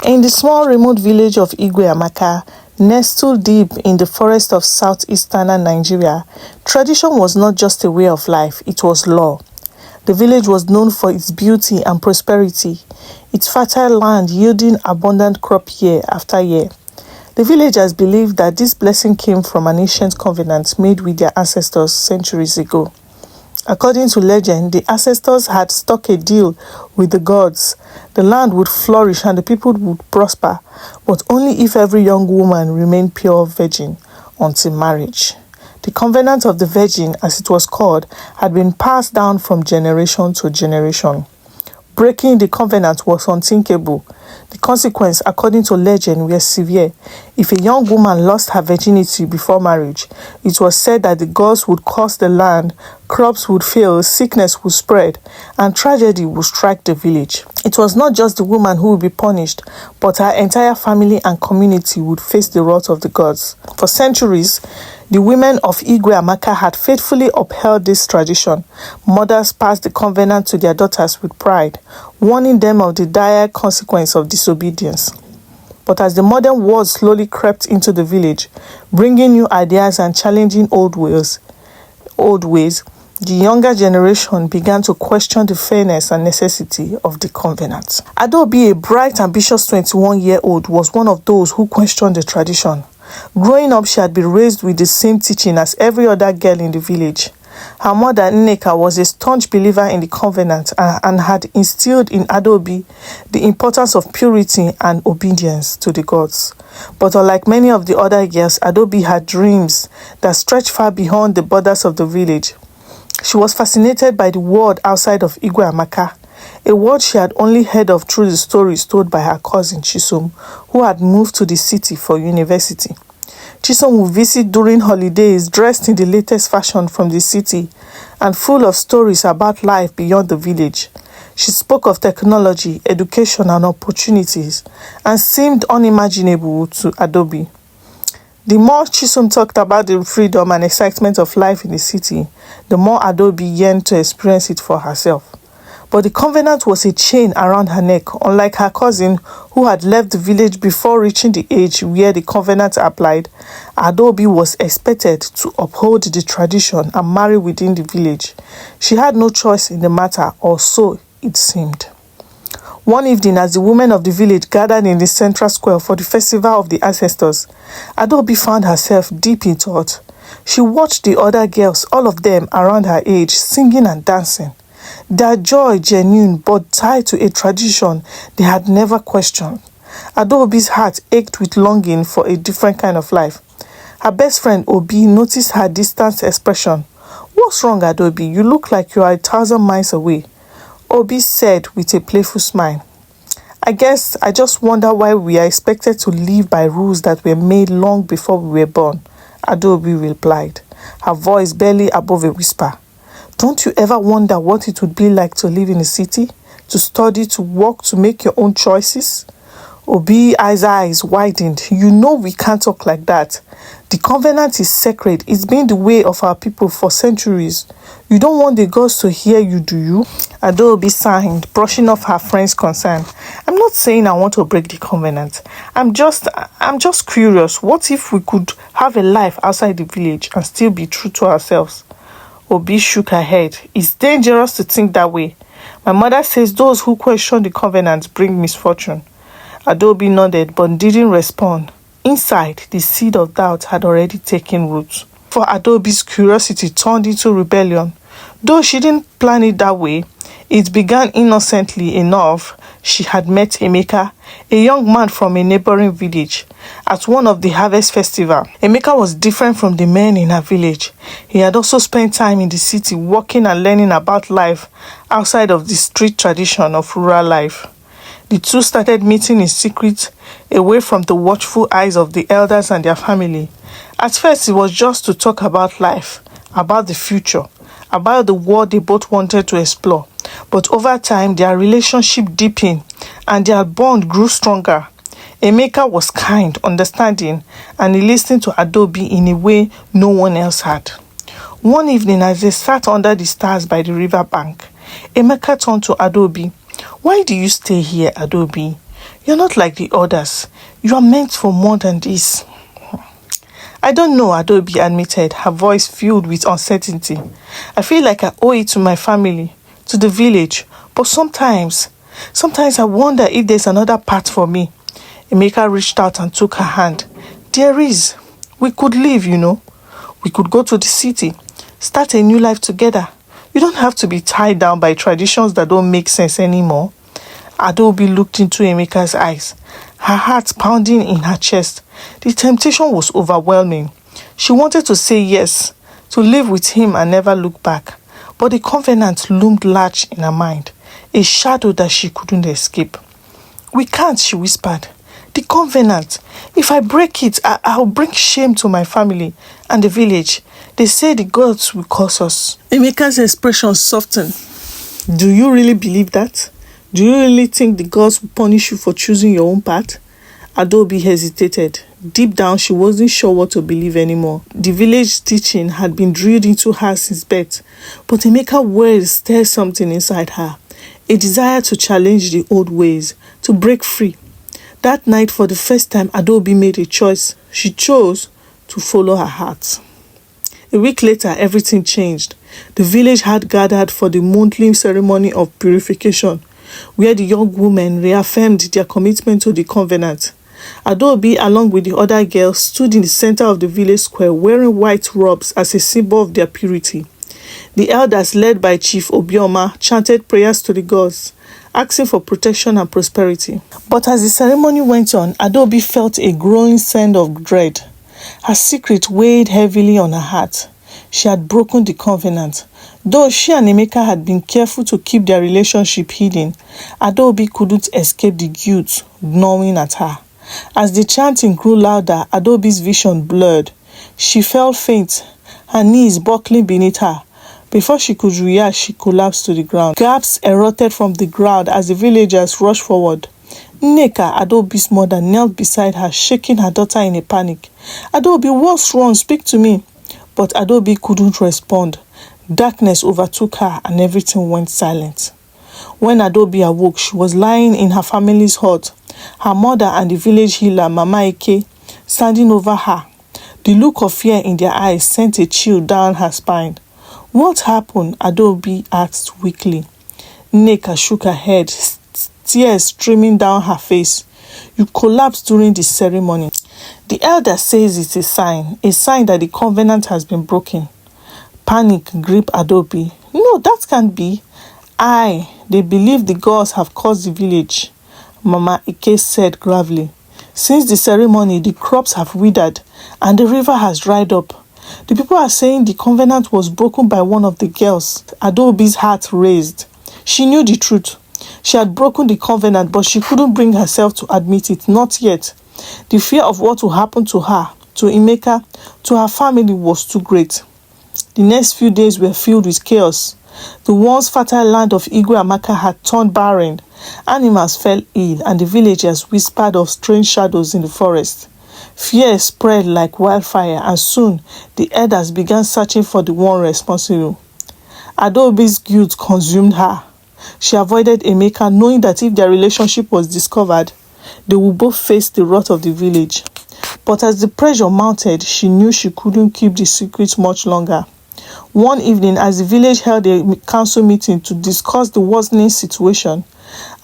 In the small remote village of Igwe-Amaka, nestled deep in the forest of southeastern Nigeria, tradition was not just a way of life, it was law. The village was known for its beauty and prosperity, its fertile land yielding abundant crop year after year. The villagers believed that this blessing came from an ancient covenant made with their ancestors centuries ago. According to legend, the ancestors had struck a deal with the gods. The land would flourish and the people would prosper, but only if every young woman remained pure virgin until marriage. The covenant of the virgin, as it was called, had been passed down from generation to generation. Breaking the covenant was unthinkable. The consequences, according to legend, were severe. If a young woman lost her virginity before marriage, it was said that the gods would curse the land, crops would fail, sickness would spread, and tragedy would strike the village. It was not just the woman who would be punished, but her entire family and community would face the wrath of the gods. For centuries, the women of Igwe-Amaka had faithfully upheld this tradition. Mothers passed the covenant to their daughters with pride, warning them of the dire consequence of disobedience. But as the modern world slowly crept into the village, bringing new ideas and challenging old ways, the younger generation began to question the fairness and necessity of the covenant. Adaobi, a bright, ambitious 21-year-old, was one of those who questioned the tradition. Growing up, she had been raised with the same teaching as every other girl in the village. Her mother, Nneka, was a staunch believer in the covenant and had instilled in Adaobi the importance of purity and obedience to the gods. But unlike many of the other girls, Adaobi had dreams that stretched far beyond the borders of the village. She was fascinated by the world outside of Igwe-Amaka, a world she had only heard of through the stories told by her cousin Chisom, who had moved to the city for university. Chisom would visit during holidays dressed in the latest fashion from the city and full of stories about life beyond the village. She spoke of technology, education and opportunities and seemed unimaginable to Adaobi. The more Chisom talked about the freedom and excitement of life in the city, the more Adaobi yearned to experience it for herself. But the covenant was a chain around her neck, unlike her cousin who had left the village before reaching the age where the covenant applied. Adaobi was expected to uphold the tradition and marry within the village. She had no choice in the matter, or so it seemed. One evening, as the women of the village gathered in the central square for the festival of the ancestors, Adaobi found herself deep in thought. She watched the other girls, all of them around her age, singing and dancing. Their joy genuine but tied to a tradition they had never questioned. Adaobi's heart ached with longing for a different kind of life. Her best friend Obi noticed her distant expression. "What's wrong, Adaobi? You look like you are 1,000 miles away." Obi said with a playful smile, I just wonder why we are expected to live by rules that were made long before we were born," Adaobi replied, her voice barely above a whisper. "Don't you ever wonder what it would be like to live in a city, to study, to work, to make your own choices?" Obi's eyes widened. "You know we can't talk like that. The covenant is sacred. It's been the way of our people for centuries. You don't want the gods to hear you, do you?" Adaobi sighed, brushing off her friend's concern. "I'm not saying I want to break the covenant. I'm just curious. What if we could have a life outside the village and still be true to ourselves?" Obi shook her head. "It's dangerous to think that way. My mother says those who question the covenant bring misfortune." Adaobi nodded but didn't respond. Inside, the seed of doubt had already taken root. For Adaobi's curiosity turned into rebellion. Though she didn't plan it that way, it began innocently enough. She had met Emeka, a young man from a neighboring village, at one of the harvest festival. Emeka was different from the men in her village. He had also spent time in the city working and learning about life outside of the street tradition of rural life. The two started meeting in secret, away from the watchful eyes of the elders and their family. At first, it was just to talk about life, about the future, about the world they both wanted to explore. But over time, their relationship deepened and their bond grew stronger. Emeka was kind, understanding, and he listened to Adaobi in a way no one else had. One evening, as they sat under the stars by the river bank, Emeka turned to Adaobi. "Why do you stay here, Adaobi? You're not like the others. You are meant for more than this. I don't know, Adaobi admitted, her voice filled with uncertainty. I feel like I owe it to my family, to the village, but sometimes I wonder if there's another path for me. Emeka reached out and took her hand. There is. We could leave, We could go to the city, start a new life together. You don't have to be tied down by traditions that don't make sense anymore. Adaobi looked into Emeka's eyes, her heart pounding in her chest. The temptation was overwhelming. She wanted to say yes, to live with him and never look back. But the covenant loomed large in her mind, a shadow that she couldn't escape. We can't, she whispered. The covenant. If I break it, I'll bring shame to my family and the village. They say the gods will curse us. Emeka's expression softened. Do you really believe that? Do you really think the gods will punish you for choosing your own path? Adaobi hesitated. Deep down, she wasn't sure what to believe anymore. The village teaching had been drilled into her since birth, but Emeka's words stirred something inside her, a desire to challenge the old ways, to break free. That night, for the first time, Adaobi made a choice. She chose to follow her heart. A week later, everything changed. The village had gathered for the monthly ceremony of purification, where the young women reaffirmed their commitment to the covenant. Adaobi, along with the other girls, stood in the center of the village square wearing white robes as a symbol of their purity. The elders, led by Chief Obioma, chanted prayers to the gods, asking for protection and prosperity. But as the ceremony went on, Adaobi felt a growing sense of dread. Her secret weighed heavily on her heart. She had broken the covenant. Though she and Emeka had been careful to keep their relationship hidden, Adaobi couldn't escape the guilt gnawing at her. As the chanting grew louder, Adaobi's vision blurred. She felt faint, her knees buckling beneath her. Before she could react, she collapsed to the ground. Gasps erupted from the crowd as the villagers rushed forward. Nneka, Adaobi's mother, knelt beside her, shaking her daughter in a panic. Adaobi, what's wrong? Speak to me. But Adaobi couldn't respond. Darkness overtook her and everything went silent. When Adaobi awoke, she was lying in her family's hut, her mother and the village healer, Mama Eke, standing over her. The look of fear in their eyes sent a chill down her spine. What happened? Adaobi asked weakly. Nneka shook her head, tears streaming down her face. You collapsed during the ceremony. The elder says it's a sign that the covenant has been broken. Panic gripped Adaobi. No, that can't be. They believe the gods have cursed the village, Mama Ike said gravely. Since the ceremony, the crops have withered and the river has dried up. The people are saying the covenant was broken by one of the girls. Adaobi's heart raised. She knew the truth. She had broken the covenant, but she couldn't bring herself to admit it, not yet. The fear of what would happen to her, to Emeka, to her family was too great. The next few days were filled with chaos. The once fertile land of Igwe-Amaka had turned barren. Animals fell ill and the villagers whispered of strange shadows in the forest. Fear spread like wildfire and soon the elders began searching for the one responsible. Adaobi's guilt consumed her. She avoided Emeka, knowing that if their relationship was discovered, they would both face the wrath of the village. But as the pressure mounted, she knew she couldn't keep the secret much longer. One evening, as the village held a council meeting to discuss the worsening situation,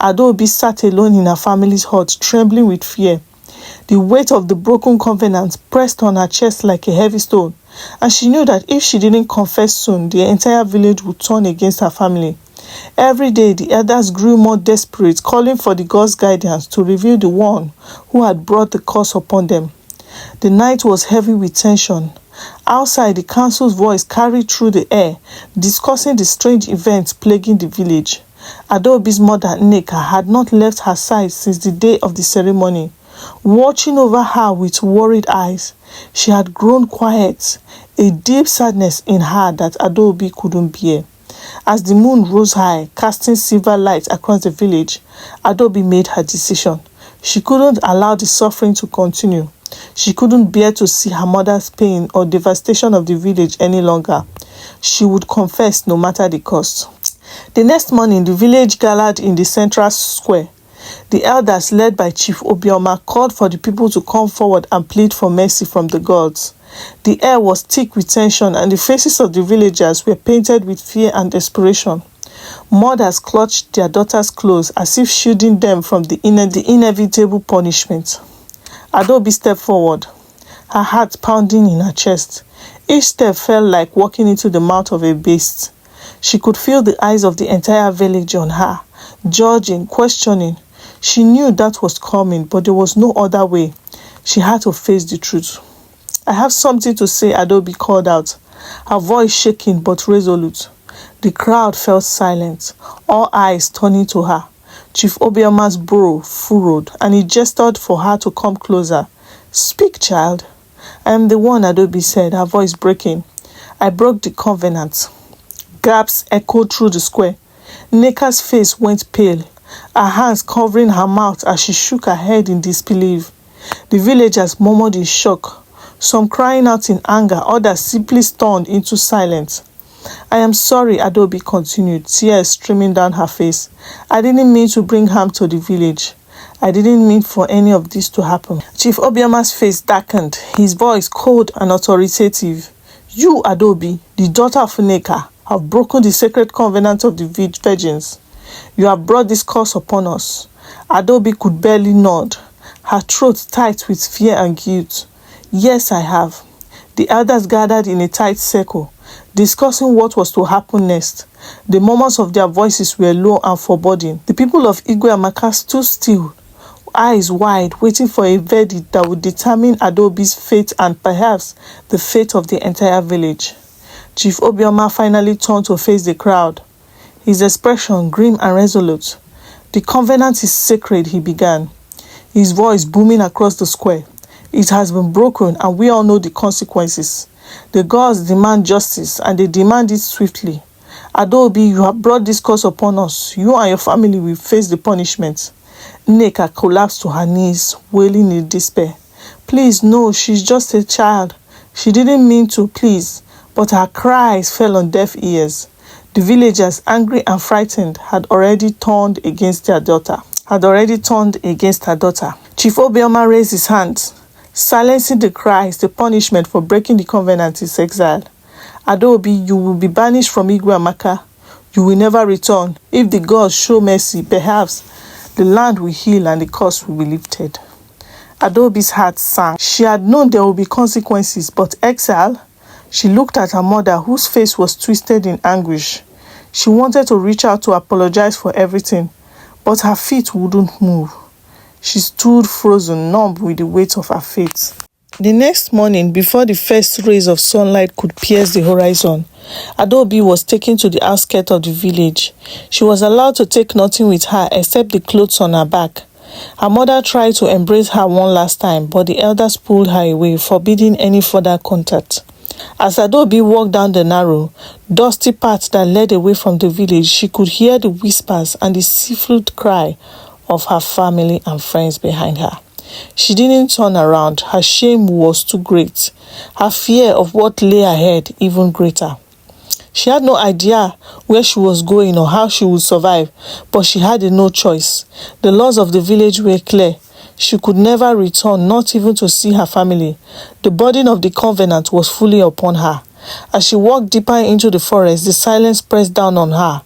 Adaobi sat alone in her family's hut, trembling with fear. The weight of the broken covenant pressed on her chest like a heavy stone, and she knew that if she didn't confess soon, the entire village would turn against her family. Every day, the elders grew more desperate, calling for the gods' guidance to reveal the one who had brought the curse upon them. The night was heavy with tension. Outside, the council's voice carried through the air, discussing the strange events plaguing the village. Adaobi's mother, Nneka, had not left her side since the day of the ceremony. Watching over her with worried eyes, she had grown quiet, a deep sadness in her that Adaobi couldn't bear. As the moon rose high, casting silver light across the village, Adaobi made her decision. She couldn't allow the suffering to continue. She couldn't bear to see her mother's pain or devastation of the village any longer. She would confess no matter the cost. The next morning, the village gathered in the central square. The elders, led by Chief Obioma, called for the people to come forward and plead for mercy from the gods. The air was thick with tension, and the faces of the villagers were painted with fear and desperation. Mothers clutched their daughters close, as if shielding them from the inevitable punishment. Adaobi stepped forward, her heart pounding in her chest. Each step felt like walking into the mouth of a beast. She could feel the eyes of the entire village on her, judging, questioning. She knew that was coming, but there was no other way. She had to face the truth. "I have something to say," Adaobi called out, her voice shaking but resolute. The crowd fell silent, all eyes turning to her. Chief Obioma's brow furrowed, and he gestured for her to come closer. "Speak, child." "I am the one," Adaobi said, her voice breaking. "I broke the covenant." Gasps echoed through the square. Nneka's face went pale, her hands covering her mouth as she shook her head in disbelief. The villagers murmured in shock, some crying out in anger, others simply stunned into silence. "I am sorry," Adaobi continued, tears streaming down her face. "I didn't mean to bring harm to the village. I didn't mean for any of this to happen." Chief Obioma's face darkened, his voice cold and authoritative. "You, Adaobi, the daughter of Nneka, have broken the sacred covenant of the virgins. You have brought this curse upon us." Adaobi could barely nod, her throat tight with fear and guilt. "Yes, I have." The elders gathered in a tight circle, discussing what was to happen next. The murmurs of their voices were low and foreboding. The people of Igwe-Amaka stood still, eyes wide, waiting for a verdict that would determine Adaobi's fate and perhaps the fate of the entire village. Chief Obioma finally turned to face the crowd, his expression grim and resolute. "The covenant is sacred," he began, his voice booming across the square. "It has been broken, and we all know the consequences. The gods demand justice, and they demand it swiftly. Adaobi, you have brought this curse upon us. You and your family will face the punishment." Nneka collapsed to her knees, wailing in despair. "Please, no, she's just a child. She didn't mean to, please." But her cries fell on deaf ears. The villagers, angry and frightened, had already turned against her daughter. Chief Obioma raised his hand. "Silencing the cries, the punishment for breaking the covenant is exile. Adaobi, you will be banished from Igwe-Amaka. You will never return. If the gods show mercy, perhaps the land will heal and the curse will be lifted." Adaobi's heart sank. She had known there would be consequences, but exile? She looked at her mother, whose face was twisted in anguish. She wanted to reach out to apologize for everything, but her feet wouldn't move. She stood frozen, numb with the weight of her fate. The next morning, before the first rays of sunlight could pierce the horizon, Adaobi was taken to the outskirts of the village. She was allowed to take nothing with her except the clothes on her back. Her mother tried to embrace her one last time, but the elders pulled her away, forbidding any further contact. As Adaobi walked down the narrow, dusty path that led away from the village, she could hear the whispers and the stifled cry of her family and friends behind her. She didn't turn around. Her shame was too great, her fear of what lay ahead even greater. She had no idea where she was going or how she would survive, but she had no choice. The laws of the village were clear. She could never return, not even to see her family. The burden of the covenant was fully upon her. As she walked deeper into the forest, the silence pressed down on her,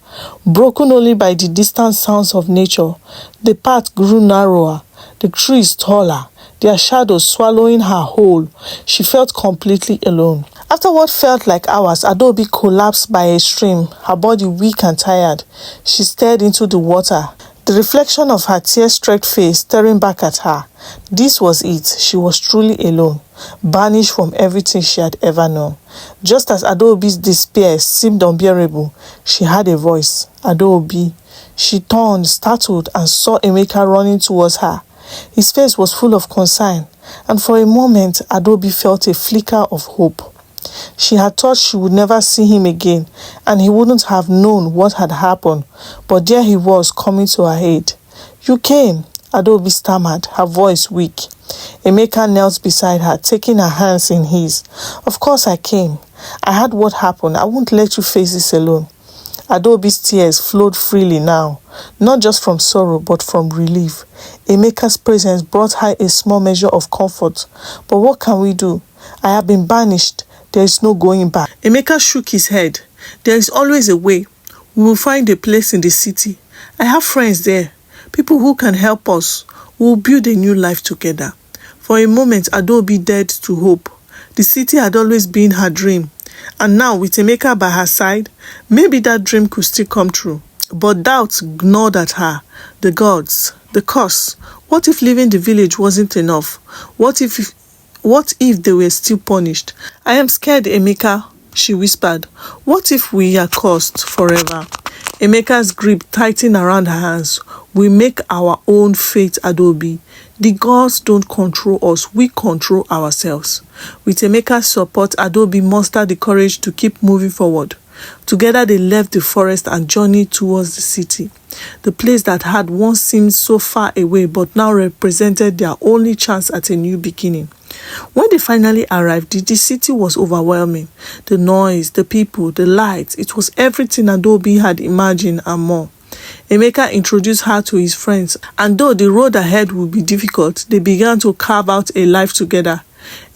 broken only by the distant sounds of nature. The path grew narrower, the trees taller, their shadows swallowing her whole. She felt completely alone. After what felt like hours, Adaobi collapsed by a stream, her body weak and tired. She stared into the water, the reflection of her tear-streaked face staring back at her. This was it. She was truly alone, banished from everything she had ever known. Just as Adaobi's despair seemed unbearable, she had a voice. "Adaobi." She turned, startled, and saw Emeka running towards her. His face was full of concern, and for a moment Adaobi felt a flicker of hope. She had thought she would never see him again, and he wouldn't have known what had happened, but there he was, coming to her aid. "You came," Adaobi stammered, her voice weak. Emeka knelt beside her, taking her hands in his. "Of course I came. I heard what happened. I won't let you face this alone." Adaobi's tears flowed freely now, not just from sorrow but from relief. Emeka's presence brought her a small measure of comfort. But what can we do? I have been banished. There is no going back. Emeka shook his head. There is always a way. We will find a place in the city. I have friends there, people who can help us. We will build a new life together. For a moment, Adaobi dared to hope. The city had always been her dream. And now, with Emeka by her side, maybe that dream could still come true. But doubts gnawed at her. The gods, the curse. What if leaving the village wasn't enough? What if they were still punished? I am scared, Emeka, she whispered. What if we are cursed forever? Emeka's grip tightened around her hands. We make our own fate, Adaobi. The gods don't control us, we control ourselves. With Emeka's support, Adaobi mustered the courage to keep moving forward. Together they left the forest and journeyed towards the city. The place that had once seemed so far away but now represented their only chance at a new beginning. When they finally arrived, the city was overwhelming. The noise, the people, the lights, it was everything Adaobi had imagined and more. Emeka introduced her to his friends, and though the road ahead would be difficult, they began to carve out a life together.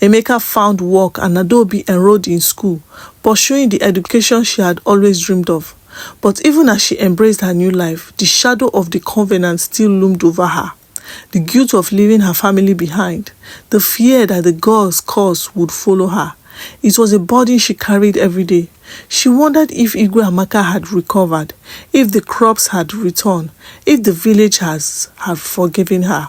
Emeka found work and Adaobi enrolled in school, pursuing the education she had always dreamed of. But even as she embraced her new life, the shadow of the covenant still loomed over her. The guilt of leaving her family behind, the fear that the gods' curse would follow her. It was a burden she carried every day. She wondered if Igwe-Amaka had recovered, if the crops had returned, if the village had forgiven her.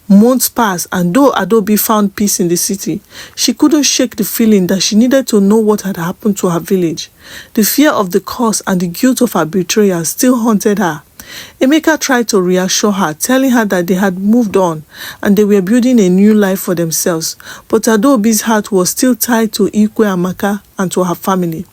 Months passed, and though Adaobi found peace in the city, she couldn't shake the feeling that she needed to know what had happened to her village. The fear of the curse and the guilt of her betrayal still haunted her. Emeka tried to reassure her, telling her that they had moved on and they were building a new life for themselves. But Adaobi's heart was still tied to Igwe-Amaka and to her family.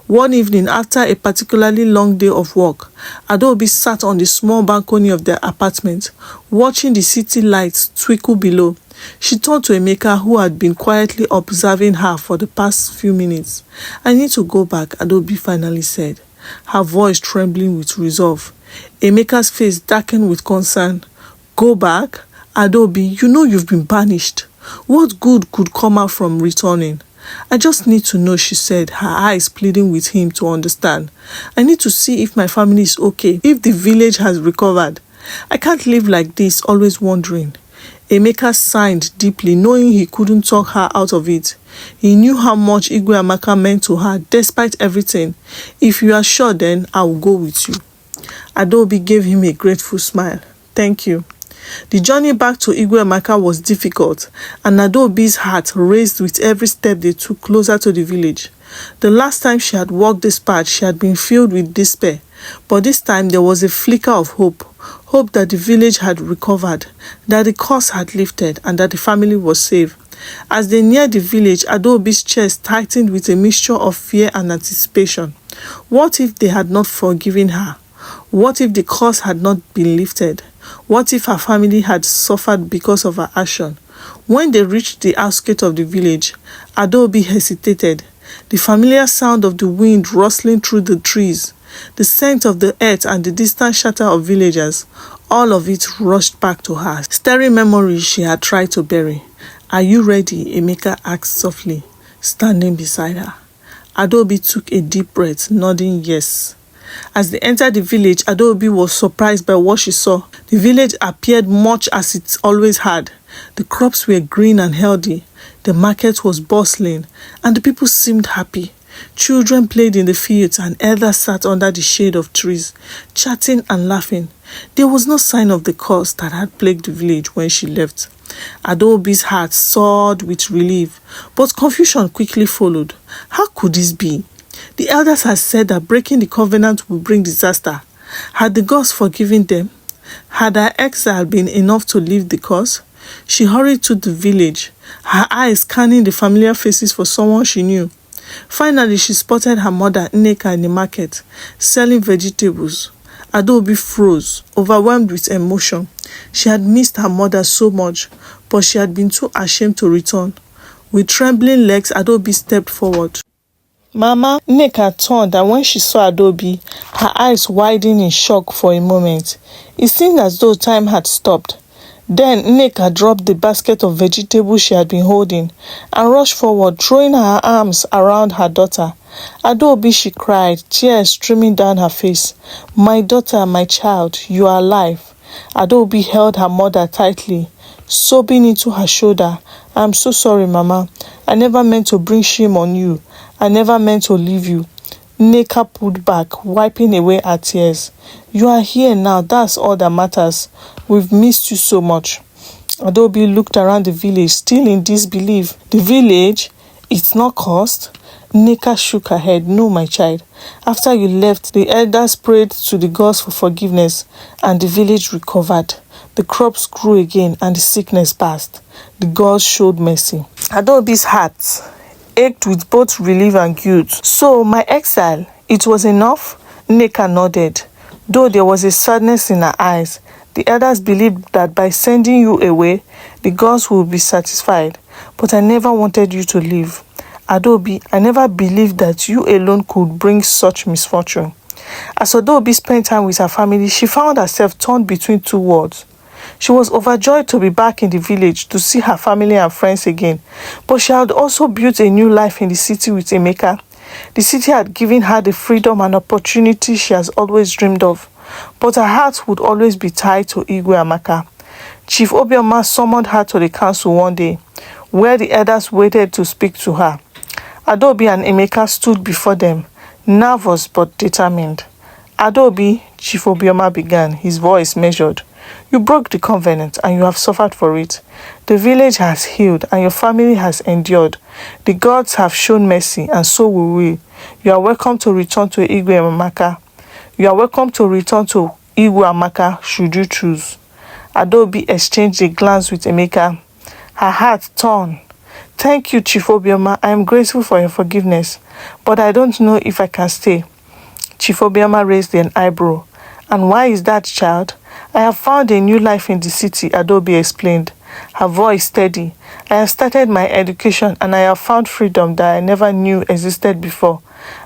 One evening, after a particularly long day of work, Adaobi sat on the small balcony of their apartment, watching the city lights twinkle below. She turned to Emeka, who had been quietly observing her for the past few minutes. "I need to go back," Adaobi finally said, her voice trembling with resolve. Emeka's face darkened with concern. "Go back? Adaobi, you know you've been banished. What good could come out from returning?" "I just need to know," she said, her eyes pleading with him to understand. "I need to see if my family is okay, if the village has recovered. I can't live like this, always wondering." Emeka sighed deeply, knowing he couldn't talk her out of it. He knew how much Igwe-Amaka meant to her, despite everything. "If you are sure, then I will go with you." Adaobi gave him a grateful smile. "Thank you." The journey back to Igwe-Amaka was difficult, and Adaobi's heart raced with every step they took closer to the village. The last time she had walked this path, she had been filled with despair, but this time there was a flicker of hope that the village had recovered, that the curse had lifted, and that the family was safe. As they neared the village, Adaobi's chest tightened with a mixture of fear and anticipation. What if they had not forgiven her? What if the curse had not been lifted? What if her family had suffered because of her action? When they reached the outskirts of the village, Adaobi hesitated. The familiar sound of the wind rustling through the trees, the scent of the earth and the distant chatter of villagers, all of it rushed back to her, stirring memories she had tried to bury. "Are you ready?" Emeka asked softly, standing beside her. Adaobi took a deep breath, nodding yes. As they entered the village, Adaobi was surprised by what she saw. The village appeared much as it always had. The crops were green and healthy. The market was bustling, and the people seemed happy. Children played in the fields, and elders sat under the shade of trees, chatting and laughing. There was no sign of the curse that had plagued the village when she left. Adaobi's heart soared with relief, but confusion quickly followed. How could this be? The elders had said that breaking the covenant would bring disaster. Had the gods forgiven them? Had her exile been enough to lift the curse? She hurried to the village, her eyes scanning the familiar faces for someone she knew. Finally, she spotted her mother, Nneka, in the market, selling vegetables. Adaobi froze, overwhelmed with emotion. She had missed her mother so much, but she had been too ashamed to return. With trembling legs, Adaobi stepped forward. Mama, Nneka turned, and when she saw Adaobi, her eyes widened in shock for a moment. It seemed as though time had stopped. Then Nneka dropped the basket of vegetables she had been holding and rushed forward, throwing her arms around her daughter. Adaobi, she cried, tears streaming down her face. My daughter, my child, you are alive. Adaobi held her mother tightly, sobbing into her shoulder. I'm so sorry, Mama. I never meant to bring shame on you. I never meant to leave you. Nneka pulled back, wiping away her tears. You are here now, that's all that matters. We've missed you so much. Adaobi looked around the village, still in disbelief. The village? It's not cursed? Nneka shook her head. No, my child. After you left, the elders prayed to the gods for forgiveness, and the village recovered. The crops grew again, and the sickness passed. The gods showed mercy. Adaobi's heart ached with both relief and guilt. So, my exile, it was enough? Nneka nodded, though there was a sadness in her eyes. The elders believed that by sending you away, the gods would be satisfied. But I never wanted you to leave. Adaobi, I never believed that you alone could bring such misfortune. As Adaobi spent time with her family, she found herself torn between two worlds. She was overjoyed to be back in the village to see her family and friends again, but she had also built a new life in the city with Emeka. The city had given her the freedom and opportunity she has always dreamed of, but her heart would always be tied to Igwe-Amaka. Chief Obioma summoned her to the council one day, where the elders waited to speak to her. Adaobi and Emeka stood before them, nervous but determined. Adaobi, Chief Obioma began, his voice measured. You broke the covenant and you have suffered for it. The village has healed and your family has endured. The gods have shown mercy and so will we. You are welcome to return to Igwe-Amaka. You are welcome to return to Igwe-Amaka should you choose. Adaobi exchanged a glance with Emeka, her heart torn. Thank you, Chief Obioma. I am grateful for your forgiveness, but I don't know if I can stay. Chief Obioma raised an eyebrow. And why is that, child? I have found a new life in the city, Adaobi explained, her voice steady. I have started my education and I have found freedom that I never knew existed before.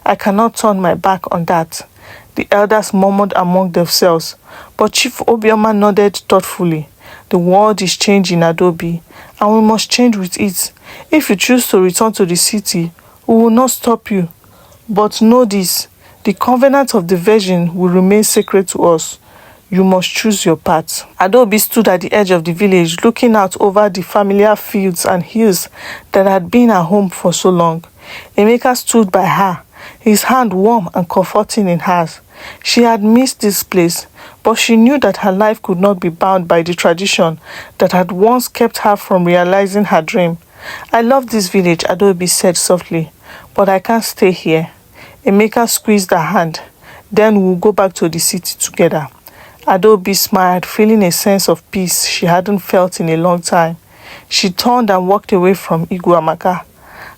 I cannot turn my back on that. The elders murmured among themselves, but Chief Obioma nodded thoughtfully. The world is changing, Adaobi, and we must change with it. If you choose to return to the city, we will not stop you. But know this, the covenant of the Virgin will remain sacred to us. You must choose your path. Adaobi stood at the edge of the village, looking out over the familiar fields and hills that had been her home for so long. Emeka stood by her, his hand warm and comforting in hers. She had missed this place, but she knew that her life could not be bound by the tradition that had once kept her from realizing her dream. I love this village, Adaobi said softly, but I can't stay here. Emeka squeezed her hand. Then we'll go back to the city together. Adaobi smiled, feeling a sense of peace she hadn't felt in a long time. She turned and walked away from Igwe-Amaka,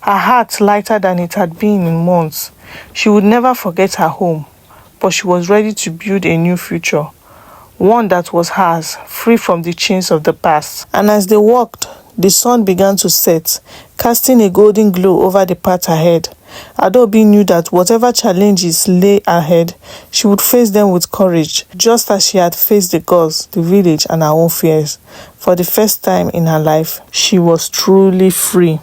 her heart lighter than it had been in months. She would never forget her home, but she was ready to build a new future, one that was hers, free from the chains of the past. And as they walked, the sun began to set, casting a golden glow over the path ahead. Adaobi knew that whatever challenges lay ahead, she would face them with courage, just as she had faced the gods, the village, and her own fears. For the first time in her life, she was truly free.